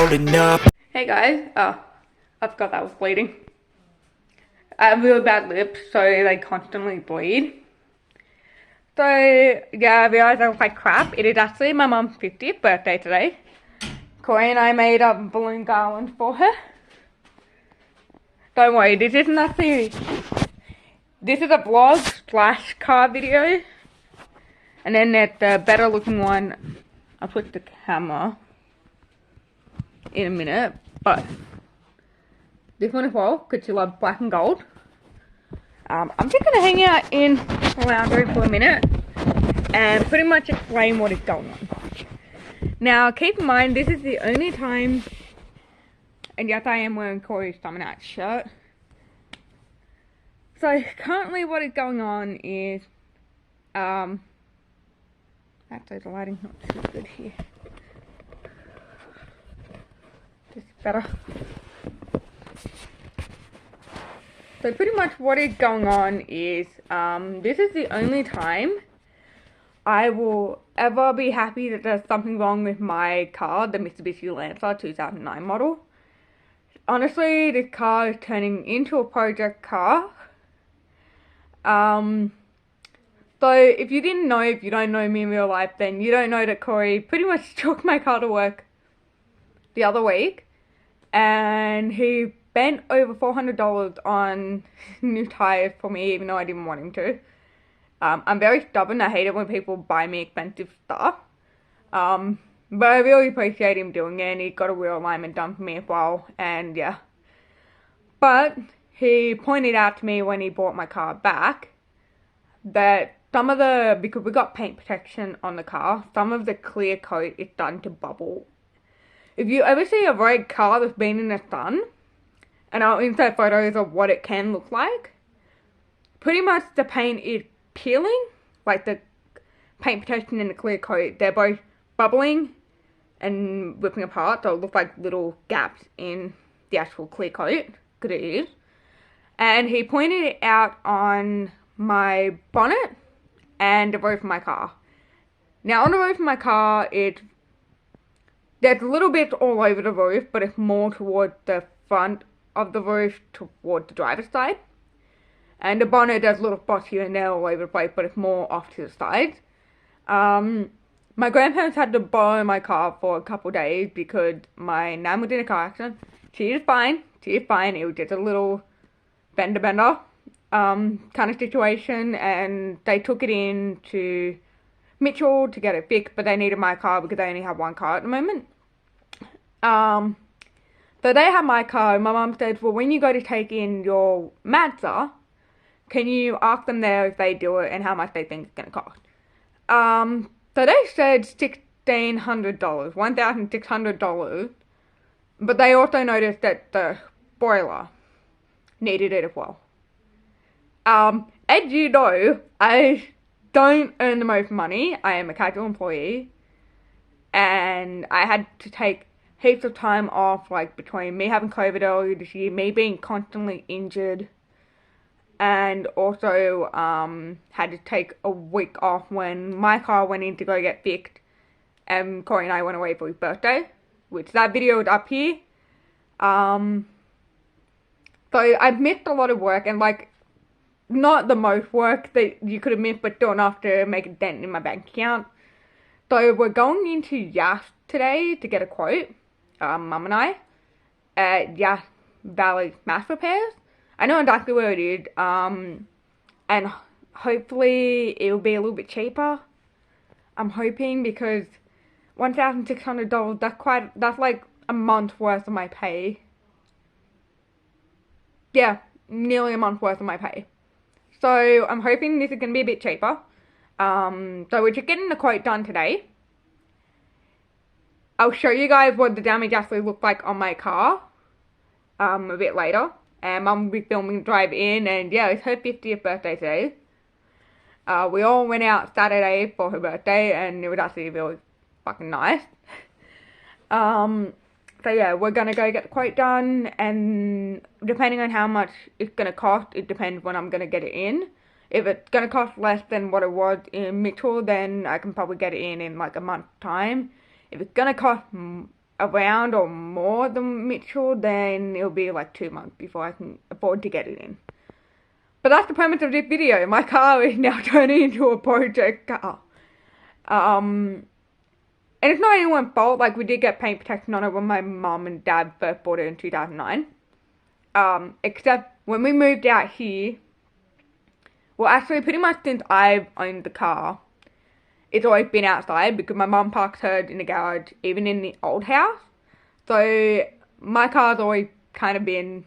rolling up. Hey guys, I forgot that I was bleeding. I have really bad lips, so they constantly bleed. So, yeah, I realised I look like crap. It is actually my mum's 50th birthday today. Corey and I made a balloon garland for her. Don't worry, this isn't actually... This is a vlog slash car video. And then there's the better looking one. I'll switch the camera in a minute, but this one as well, because she loves black and gold. I'm just going to hang out in the lounge room for a minute and pretty much explain what is going on. Now, keep in mind, this is the only time, and yes, I am wearing Corey's Summer Night shirt. So, currently what is going on is, actually the lighting's not too good here. This is better. So pretty much what is going on is, this is the only time I will ever be happy that there's something wrong with my car, the Mitsubishi Lancer 2009 model. Honestly, this car is turning into a project car. So if you didn't know, if you don't know me in real life, then you don't know that Corey pretty much took my car to work the other week, and he spent over $400 on new tires for me, even though I didn't want him to. I'm very stubborn. I hate it when people buy me expensive stuff. But I really appreciate him doing it, and he got a wheel alignment done for me as well, and yeah. But he pointed out to me when he bought my car back that some of the, because we got paint protection on the car, some of the clear coat is starting to bubble. If you ever see a red car that's been in the sun, and I'll insert photos of what it can look like, pretty much the paint is peeling, like the paint protection and the clear coat, they're both bubbling and ripping apart, so it looks like little gaps in the actual clear coat, because it is. And he pointed it out on my bonnet and the roof of my car. Now on the roof of my car, there's a little bit all over the roof, but it's more towards the front of the roof toward the driver's side. And the bonnet, there's little spots here and there all over the place, but it's more off to the sides. My grandparents had to borrow my car for a couple days because my nan was in a car accident. She is fine. It was just a little bender kind of situation, and they took it in to Mitchell to get it fixed, but they needed my car because they only have one car at the moment. So they have my car, and my mum said, well, when you go to take in your Mazda, can you ask them there if they do it and how much they think it's going to cost? So they said $1,600, $1,600, but they also noticed that the spoiler needed it as well. As you know, I don't earn the most money. I am a casual employee, and I had to take heaps of time off, like between me having COVID earlier this year, me being constantly injured, and also had to take a week off when my car went in to go get fixed, and Corey and I went away for his birthday, which that video is up here. So I've missed a lot of work, and like, not the most work that you could have missed, but still enough to make a dent in my bank account. So we're going into Yass today to get a quote, Mum and I, at Yass Valley Mass Repairs. I know exactly where it is, and hopefully it'll be a little bit cheaper. I'm hoping, because $1,600, that's like a month's worth of my pay. Yeah, nearly a month's worth of my pay. So I'm hoping this is going to be a bit cheaper. So we're just getting the quote done today. I'll show you guys what the damage actually looked like on my car a bit later. And Mum will be filming the drive in, and yeah, it's her 50th birthday today. We all went out Saturday for her birthday, and it was actually really fucking nice. So yeah, we're gonna go get the quote done, and depending on how much it's gonna cost, it depends when I'm gonna get it in. If it's gonna cost less than what it was in Mitchell, then I can probably get it in like a month's time. If it's gonna cost around or more than Mitchell, then it'll be like 2 months before I can afford to get it in. But that's the premise of this video. My car is now turning into a project car. And it's not anyone's fault. Like, we did get paint protection on it when my mum and dad first bought it in 2009. Except when we moved out here, well, actually, pretty much since I've owned the car, it's always been outside because my mum parks hers in the garage, even in the old house. So my car's always kind of been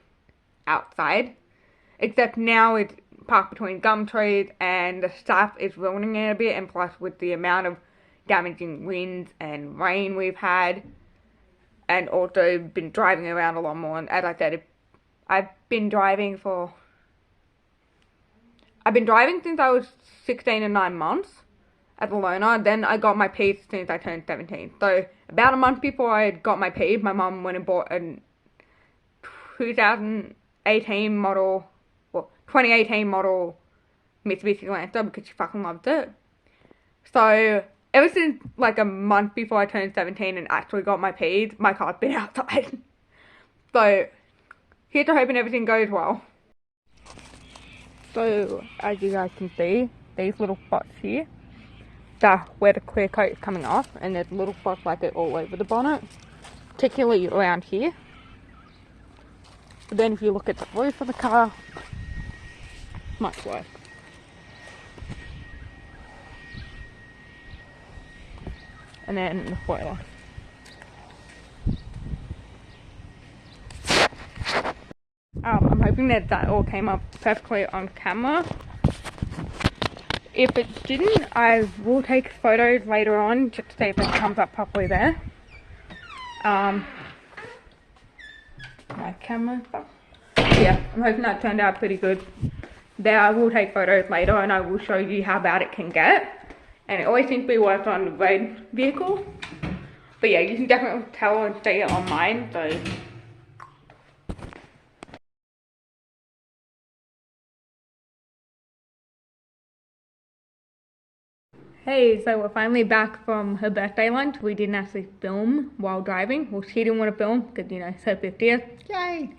outside. Except now it's parked between gum trees and the stuff is ruining it a bit. And plus with the amount of damaging winds and rain we've had. And also been driving around a lot more. And as I said, I've been driving since I was 16 and 9 months. As a loaner. Then I got my P since I turned 17. So about a month before I got my P, my mum went and bought a 2018 model, well, 2018 model Mitsubishi Lancer because she fucking loved it. So ever since like a month before I turned 17 and actually got my P, my car's been outside. So here's to hoping everything goes well. So as you guys can see, these little spots here, where the clear coat is coming off, and there's little spots like it all over the bonnet, particularly around here. But then if you look at the roof of the car, much worse. And then the spoiler. I'm hoping that all came up perfectly on camera. If it didn't, I will take photos later on just to see if it comes up properly there. My camera stuff. Yeah, I'm hoping that turned out pretty good. There, I will take photos later and I will show you how bad it can get. And it always seems to be worse on the road vehicle. But yeah, you can definitely tell and see it on mine, so. Hey, so we're finally back from her birthday lunch. We didn't actually film while driving. Well, she didn't want to film because, you know, it's her 50th. Yay!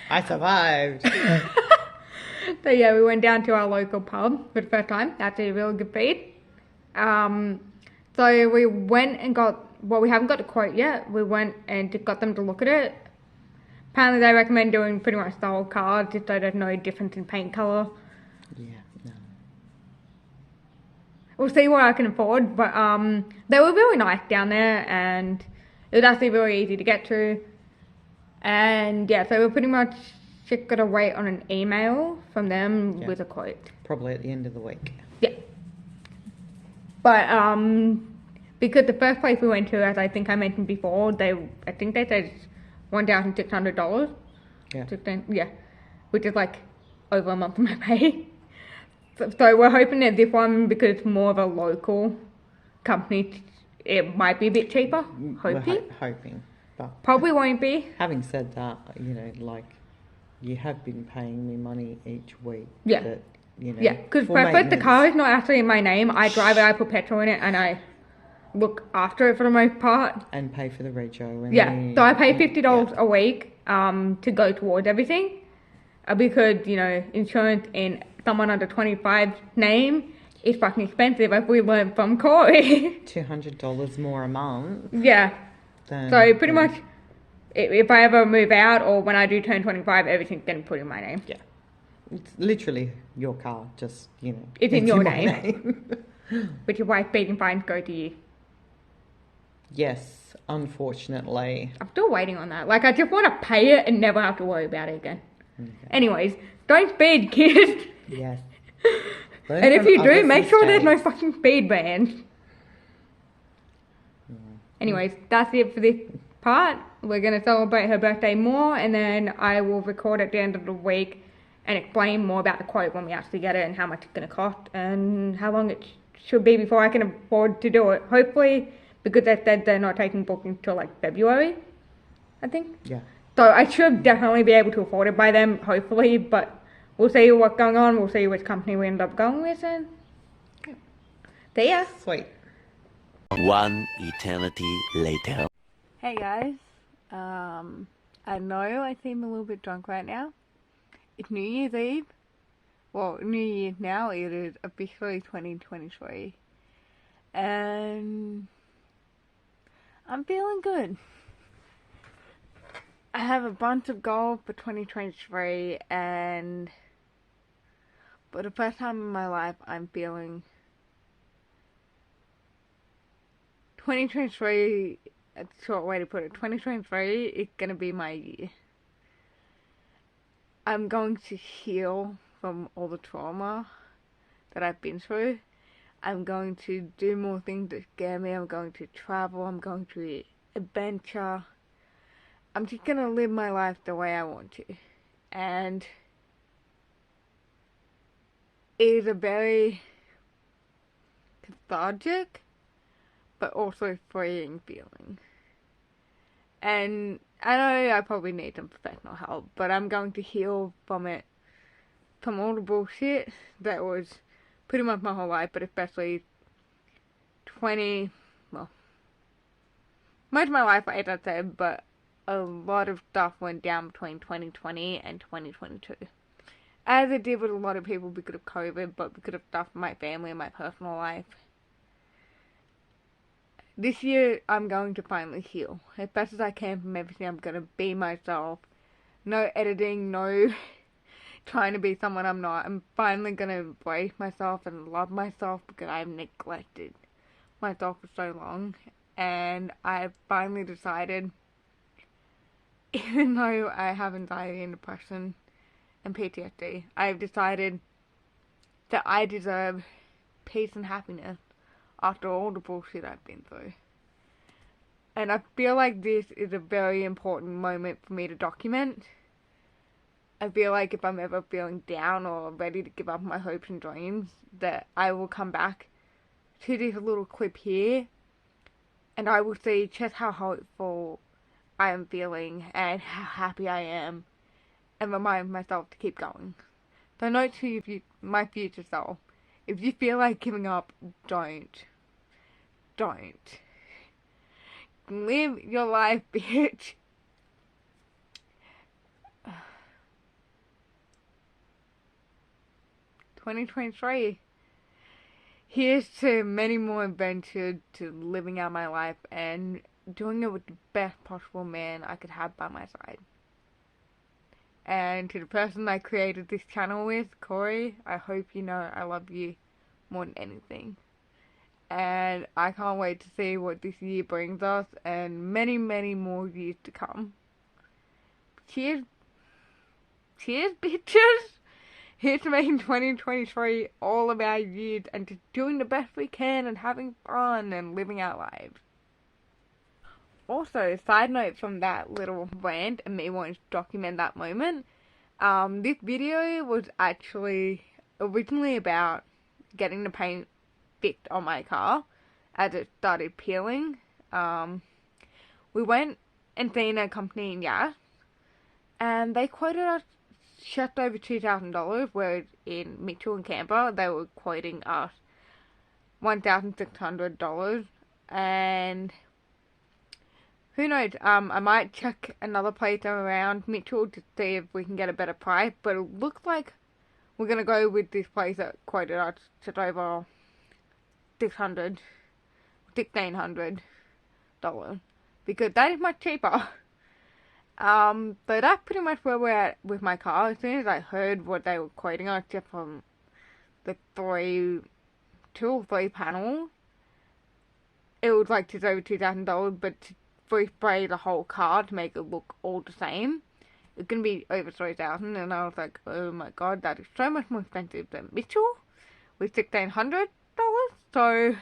I survived. So yeah, we went down to our local pub for the first time. That's a really good feed. So we went and we haven't got the quote yet. We went and just got them to look at it. Apparently they recommend doing pretty much the whole car just so there's no difference in paint colour. Yeah, no. We'll see what I can afford, but they were really nice down there and it was actually really easy to get to. And yeah, so we're pretty much just got to wait on an email from them with a quote. Probably at the end of the week. Yeah. But because the first place we went to, as I think I mentioned before, I think they said $1,600. Yeah. 16, yeah. Which is like over a month of my pay. So we're hoping that this one, because it's more of a local company, it might be a bit cheaper. Hoping. We're hoping. But probably won't be. Having said that, you know, like, you have been paying me money each week. Yeah. That, you know, yeah, because the car is not actually in my name. I drive it, I put petrol in it, and I look after it for the most part. And pay for the rego. And yeah, so I pay $50 a week to go towards everything. Because, you know, insurance in someone under 25's name is fucking expensive, as we learned from Corey. $200 more a month. Yeah. So pretty much, if I ever move out or when I do turn 25, everything's getting put in my name. Yeah. It's literally your car, just, you know. It's in your name. But your wife beating fines go to you. Yes, unfortunately. I'm still waiting on that. Like, I just want to pay it and never have to worry about it again. Okay. Anyways, don't speed, kids. Yes. And if you do, make sure there's no fucking speed bans. Yeah. Anyways, that's it for this part. We're going to celebrate her birthday more, and then I will record at the end of the week and explain more about the quote when we actually get it and how much it's going to cost and how long it should be before I can afford to do it. Hopefully, because they said they're not taking bookings till like February, I think. Yeah. So I should definitely be able to afford it by then, hopefully, but we'll see what's going on. We'll see which company we end up going with, and see ya. Sweet. One eternity later. Hey guys, I know I seem a little bit drunk right now. It's New Year's Eve. Well, New Year's now, it is officially 2023. And I'm feeling good. I have a bunch of goals for 2023 and for the first time in my life I'm feeling 2023, a short way to put it, 2023 is going to be my year. I'm going to heal from all the trauma that I've been through. I'm going to do more things that scare me. I'm going to travel. I'm going to adventure. I'm just going to live my life the way I want to. And it is a very cathartic but also freeing feeling. And I know I probably need some professional help, but I'm going to heal from it, from all the bullshit that was pretty much my whole life, but especially most of my life, as I said, but a lot of stuff went down between 2020 and 2022. As it did with a lot of people because of COVID, but because of stuff in my family and my personal life. This year, I'm going to finally heal. As best as I can from everything, I'm going to be myself. No editing, no trying to be someone I'm not. I'm finally going to embrace myself and love myself because I've neglected myself for so long. And I've finally decided, even though I have anxiety and depression and PTSD, I've decided that I deserve peace and happiness after all the bullshit I've been through. And I feel like this is a very important moment for me to document. I feel like if I'm ever feeling down or ready to give up my hopes and dreams, that I will come back to this little clip here and I will see just how hopeful I am feeling and how happy I am and remind myself to keep going. So note to my future self, if you feel like giving up, don't. Live your life, bitch. 2023. Here's to many more adventures, to living out my life and doing it with the best possible man I could have by my side. And to the person I created this channel with, Corey, I hope you know I love you more than anything. And I can't wait to see what this year brings us and many, many more years to come. Cheers. Cheers, bitches. Here's to making 2023 all of our years and just doing the best we can and having fun and living our lives. Also, side note from that little rant and me wanting to document that moment, this video was actually originally about getting the paint fixed on my car as it started peeling. We went and seen a company in Yass, and they quoted us just over $2,000, whereas in Mitchell and Canberra they were quoting us $1,600, and who knows, I might check another place around Mitchell to see if we can get a better price, but it looks like we're going to go with this place that quoted us just over $1,600, because that is much cheaper. So that's pretty much where we're at with my car. As soon as I heard what they were quoting us just from the 2 or 3 panels, it was like just over $2,000, but to spray the whole car to make it look all the same, it's gonna be over $3,000, and I was like, oh my god, that is so much more expensive than Mitchell with $1,600. So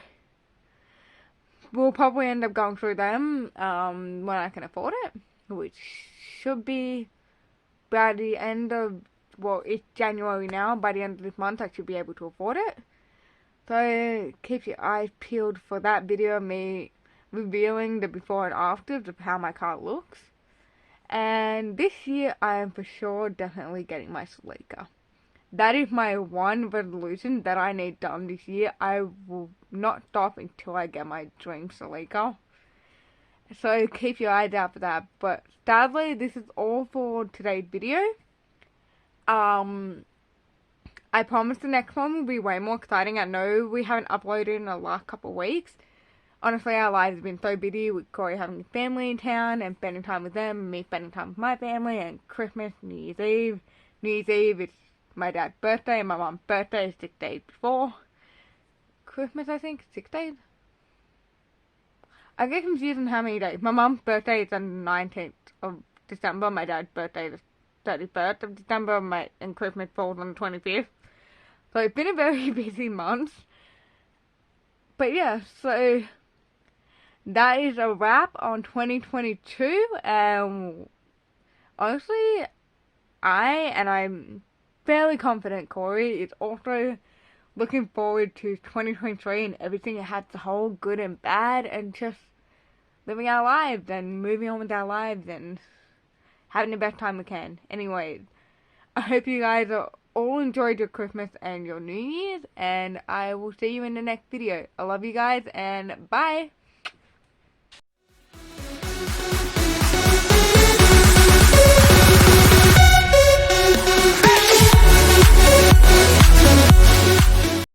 we'll probably end up going through them when I can afford it, which should be by the end of, well, it's January now, by the end of this month I should be able to afford it. So keep your eyes peeled for that video of me revealing the before and afters of how my car looks. And this year I am for sure definitely getting my Celica. That is my one resolution that I need done this year. I will not stop until I get my dream Celica. So keep your eyes out for that. But sadly, this is all for today's video. I promise the next one will be way more exciting. I know we haven't uploaded in the last couple of weeks. Honestly, our lives have been so busy with Corey having family in town and spending time with them, and me spending time with my family, and Christmas, New Year's Eve. New Year's Eve is my dad's birthday, and my mom's birthday is 6 days before Christmas, I think. 6 days? I get confused on how many days. My mom's birthday is on the 19th of December. My dad's birthday is the 31st of December. And Christmas falls on the 25th. So it's been a very busy month. But yeah, so that is a wrap on 2022. Honestly, I'm fairly confident Corey is also looking forward to 2023 and everything it has to hold, good and bad, and just living our lives and moving on with our lives and having the best time we can. Anyways, I hope you guys all enjoyed your Christmas and your New Year's, and I will see you in the next video. I love you guys, and bye!